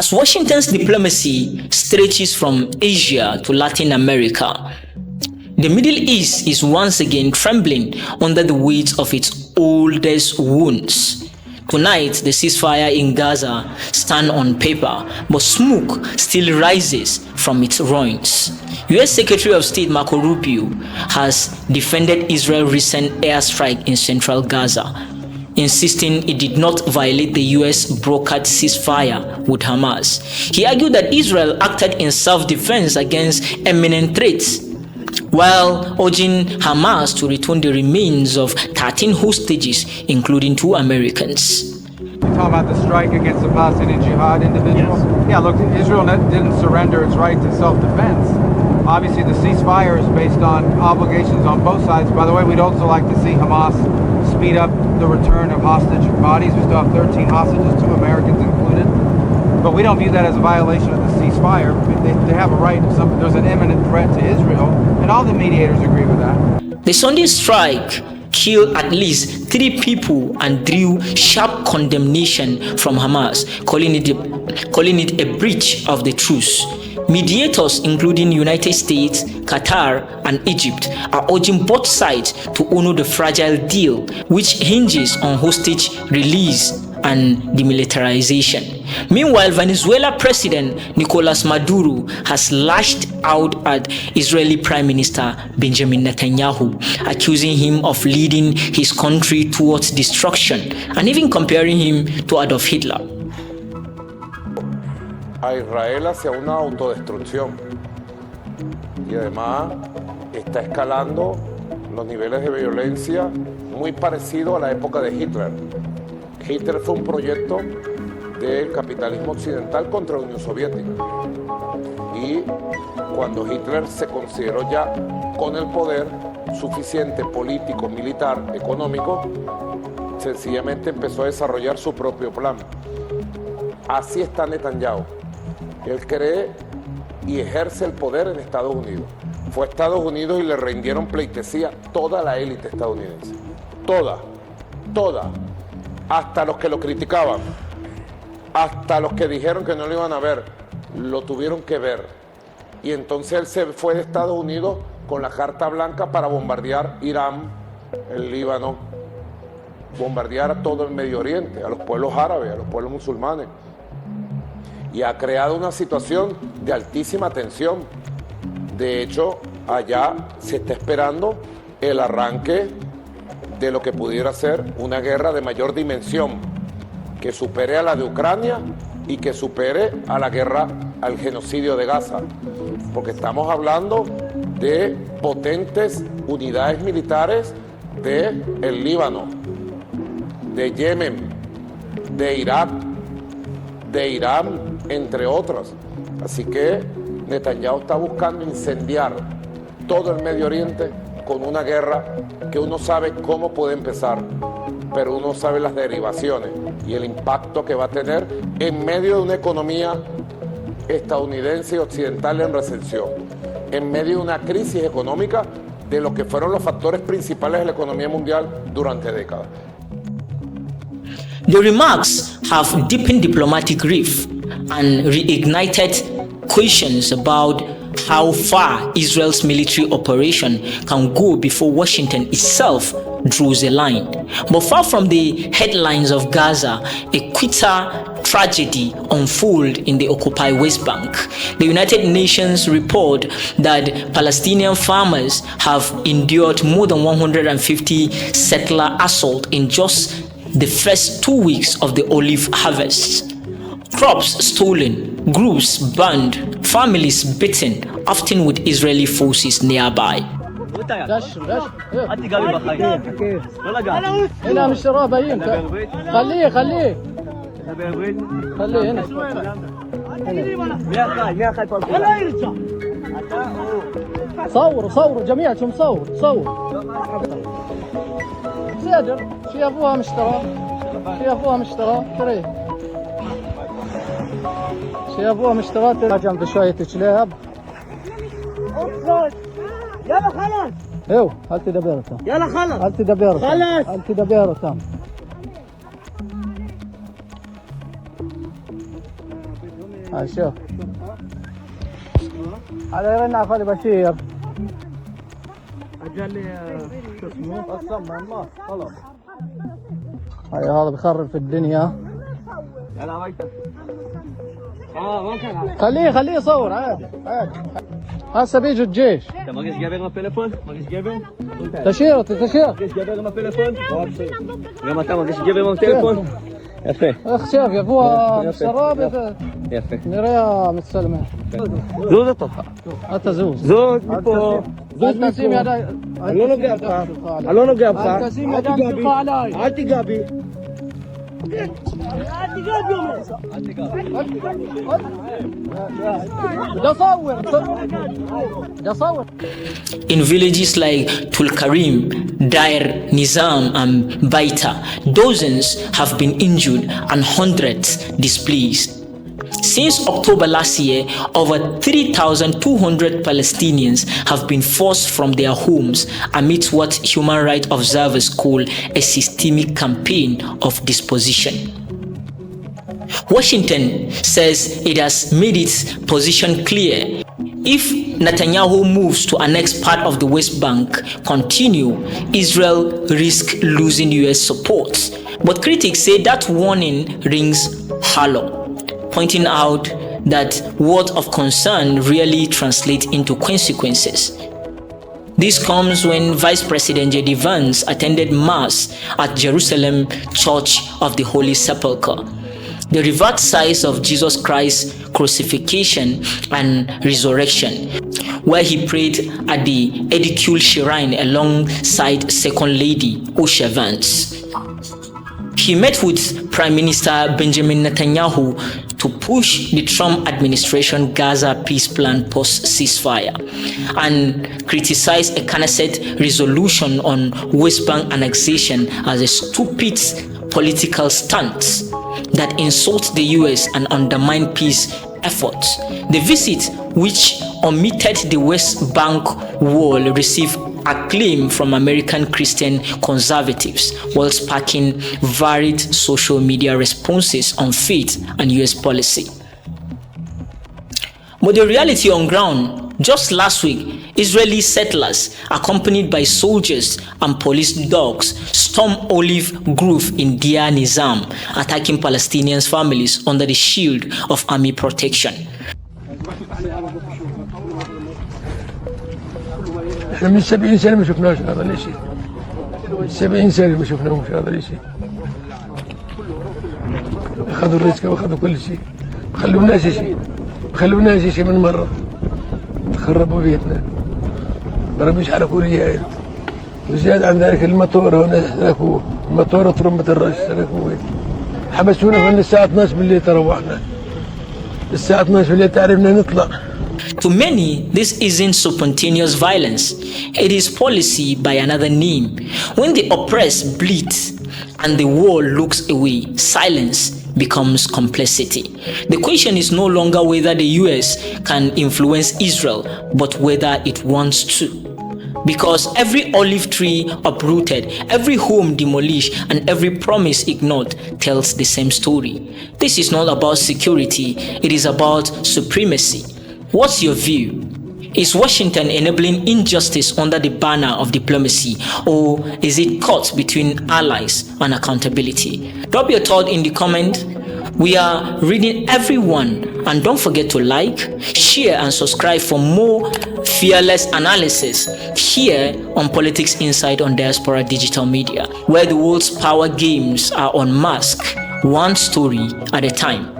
As Washington's diplomacy stretches from Asia to Latin America, the Middle East is once again trembling under the weight of its oldest wounds. Tonight, the ceasefire in Gaza stands on paper, but smoke still rises from its ruins. U.S. Secretary of State Marco Rubio has defended Israel's recent airstrike in central Gaza, insisting it did not violate the U.S. brokered ceasefire with Hamas. He argued that Israel acted in self-defense against imminent threats, while urging Hamas to return the remains of 13 hostages, including 2 Americans. You're talking about the strike against the Palestinian Jihad individuals? Yes. Yeah, look, Israel didn't surrender its right to self-defense. Obviously, the ceasefire is based on obligations on both sides. By the way, we'd also like to see Hamas speed up the return of hostage bodies. We still have 13 hostages, 2 Americans included. But we don't view that as a violation of the ceasefire. They have a right, there's an imminent threat to Israel, and all the mediators agree with that. The Sunday strike killed at least 3 people and drew sharp condemnation from Hamas, calling it a breach of the truce. Mediators, including United States, Qatar, and Egypt, are urging both sides to honor the fragile deal, which hinges on hostage release and demilitarization. Meanwhile, Venezuela President Nicolas Maduro has lashed out at Israeli Prime Minister Benjamin Netanyahu, accusing him of leading his country towards destruction and even comparing him to Adolf Hitler. A Israel hacia una autodestrucción y además está escalando los niveles de violencia muy parecido a la época de Hitler. Hitler fue un proyecto del capitalismo occidental contra la Unión Soviética. Y cuando Hitler se consideró ya con el poder suficiente político, militar, económico, sencillamente empezó a desarrollar su propio plan. Así está Netanyahu. Él cree y ejerce el poder en Estados Unidos. Fue a Estados Unidos y le rindieron pleitesía toda la élite estadounidense. Toda. Hasta los que lo criticaban, hasta los que dijeron que no lo iban a ver, lo tuvieron que ver. Y entonces él se fue de Estados Unidos con la carta blanca para bombardear Irán, el Líbano, bombardear a todo el Medio Oriente, a los pueblos árabes, a los pueblos musulmanes. Y ha creado una situación de altísima tensión. De hecho, allá se está esperando el arranque de lo que pudiera ser una guerra de mayor dimensión, que supere a la de Ucrania y que supere a la guerra, al genocidio de Gaza. Porque estamos hablando de potentes unidades militares del Líbano, de Yemen, de Irak, de Irán, entre otras. Así que Netanyahu está buscando incendiar todo el Medio Oriente con una guerra que uno sabe cómo puede empezar, pero uno sabe las derivaciones y el impacto que va a tener en medio de una economía estadounidense y occidental en recesión, en medio de una crisis económica de lo que fueron los factores principales de la economía mundial durante décadas. The remarks have deepened diplomatic rift and reignited questions about how far Israel's military operation can go before Washington itself draws a line. But far from the headlines of Gaza, a quitter tragedy unfolds in the occupied West Bank. The United Nations report that Palestinian farmers have endured more than 150 settler assaults in just the first 2 weeks of the olive harvest. Crops stolen, groups burned, families beaten, often with Israeli forces nearby. صوروا جميعكم صوروا صادر في ابوها مشترى ترى في ابوها مشترى جنب شويه كلاب يلا خلاص ايوه هل تدبر تام يلا خلاص هل تدبر خلاص هل تدبر تام هاي شوف على يرن على خالي بشير اجل لي شو اسمه الصمم ما خلاص هاي هذا بخرب في الدنيا خليه يصور عادي هسه بيجوا الجيش انت ما قيس جايبين التليفون؟ ما قيس جايبين؟ تشير قيس جايبين التليفون؟ يوم انت ما قيس جايبين التليفون؟ يفي اخ شاف يا ابوها شراب يفي نريا متسلمه زوز الطفا انت زوز زوز بيبو التسيم هذا علونه قابقه علونه قابقه التسيم هذا انتقى علي عادي قابي In villages like Tulkarim, Dair, Nizam, and Baita, dozens have been injured and hundreds displaced. Since October last year, over 3,200 Palestinians have been forced from their homes amidst what human rights observers call a systemic campaign of dispossession. Washington says it has made its position clear. If Netanyahu moves to annex part of the West Bank continue, Israel risks losing US support. But critics say that warning rings hollow, pointing out that words of concern really translate into consequences. This comes when Vice President J.D. Vance attended Mass at Jerusalem Church of the Holy Sepulchre, the revered site of Jesus Christ's crucifixion and resurrection, where he prayed at the Edicule Shrine alongside Second Lady Usha Vance. He met with Prime Minister Benjamin Netanyahu to push the Trump administration Gaza peace plan post-ceasefire and criticized a Knesset resolution on West Bank annexation as a stupid political stunt that insults the US and undermines peace efforts. The visit, which omitted the West Bank wall, received acclaim from American Christian conservatives while sparking varied social media responses on faith and US policy. But the reality on ground, just last week, Israeli settlers, accompanied by soldiers and police dogs, stormed Olive Grove in Deir Nizam, attacking Palestinian families under the shield of army protection. احنا من 70 سنة ما شفناش هذا الشيء. 70 سنة ما شفناهوش هذا الشيء. أخذوا الرزق وأخذوا كل شيء. ما خلوناش شيء. ما خلوناش شيء من مرة. خربوا بيتنا. ما ربيش حركوا رجال. وزيادة عن ذلك المطورة هنا سلكوه. المطورة ترمة الرش سلكوه. حبسونا من الساعة 12 بالليل تروحنا. الساعة 12 بالليل تعرفنا نطلع. To many, this isn't spontaneous violence. It is policy by another name. When the oppressed bleed and the world looks away, silence becomes complicity. The question is no longer whether the US can influence Israel, but whether it wants to. Because every olive tree uprooted, every home demolished, and every promise ignored tells the same story. This is not about security, it is about supremacy. What's your view? Is Washington enabling injustice under the banner of diplomacy, or is it caught between allies and accountability? Drop your thought in the comment. We are reading everyone, and don't forget to like, share, and subscribe for more fearless analysis here on Politics Insight on Diaspora Digital Media, where the world's power games are unmasked, one story at a time.